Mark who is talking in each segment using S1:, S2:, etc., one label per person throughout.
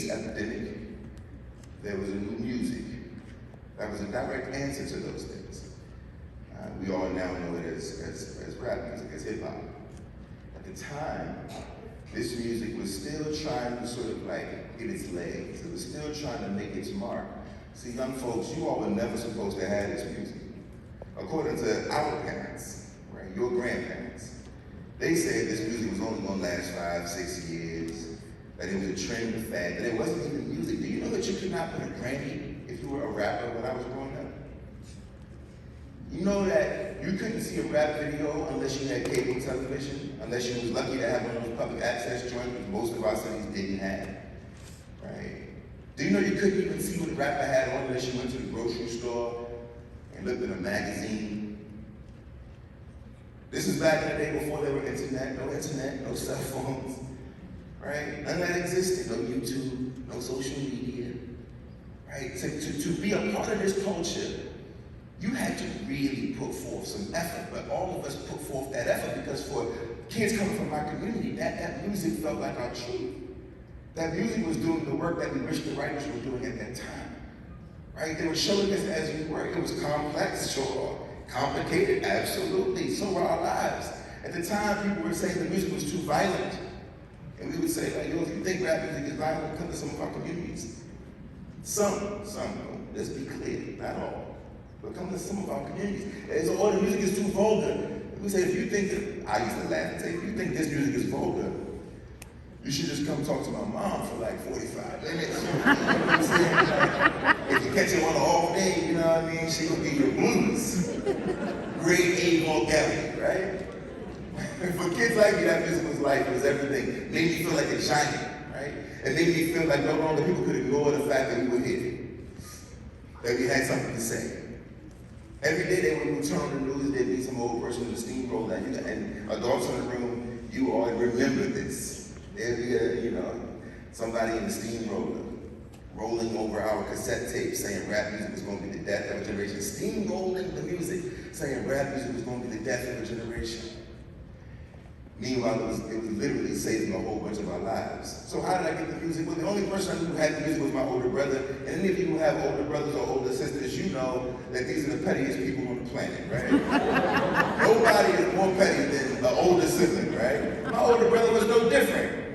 S1: AIDS epidemic, there was a new music that was a direct answer to those things. We all now know it as rap music, as hip hop. At the time, this music was still trying to sort of like get its legs. It was still trying to make its mark. See, young folks, you all were never supposed to have this music. According to our parents, right, your grandparents, they said this music was only gonna last 5, 6 years, that it was a trend, a fad, that it wasn't even music. Do you know that you could not put a Grammy if you were a rapper when I was growing up? You know that you couldn't see a rap video unless you had cable television, unless you was lucky to have one of those public access joints, which most of our cities didn't have, right? Do you know you couldn't even see what a rapper had on unless you went to the grocery store and looked at a magazine? This is back in the day before there were internet, no cell phones, right? None of that existed, no YouTube, no social media, right? To be a part of this culture, you had to really put forth some effort, but all of us put forth that effort because for kids coming from our community, that music felt like our truth. That music was doing the work that we wish the writers were doing at that time, right? They were showing us as we were. It was complex, sure. Complicated, absolutely. So were our lives. At the time, people were saying the music was too violent. And we would say, like, yo, if you think rap music is violent, come to some of our communities. Some, let's be clear, not all. But come to some of our communities. And so, oh, the music is too vulgar. We say, if you think that, I used to laugh and say, if you think this music is vulgar, you should just come talk to my mom for like 45 minutes. You know what I'm saying? Like, if you catch her on an off day, you know what I mean, she will give you blues. Grade A vulgarity, right? For kids like me, that music was life, it was everything. It made me feel like a giant, right? It made me feel like no longer people could ignore the fact that we were here, that we had something to say. Every day when we turn on the news, there'd be some old person with a steamroller, and adults in the room, you all remember this. There'd be somebody in the steamroller rolling over our cassette tape saying rap music was going to be the death of a generation. Steamrolling the music, saying rap music was going to be the death of a generation. Meanwhile, it was literally saving a whole bunch of our lives. So how did I get the music? Well, the only person who had the music was my older brother. And any of you who have older brothers or older sisters, you know that these are the pettiest people on the planet, right? Nobody is more petty than the older sibling, right? My older brother was no different.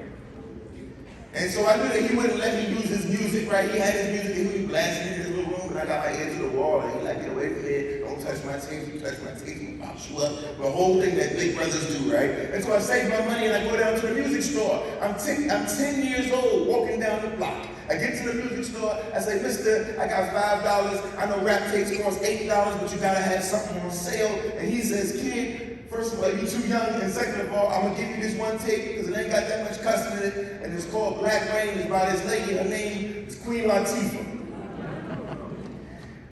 S1: And so I knew that he wouldn't let me use his music, right? He had his music and he would be blasting it in his little room, and I got my ear to the wall, and he like, get away from me, don't touch my teeth, you touch my teeth, he pops you up. The whole thing that big brothers do, right? And so I save my money and I go down to the music store. I'm 10 years old, walking down the block. I get to the music store, I say, mister, I got $5. I know rap tapes cost $8, but you gotta have something on sale. And he says, kid, first of all, you're too young, and second of all, I'm gonna give you this one tape because it ain't got that much cussing in it, and it's called Black Rain. It's by this lady. Her name is Queen Latifah.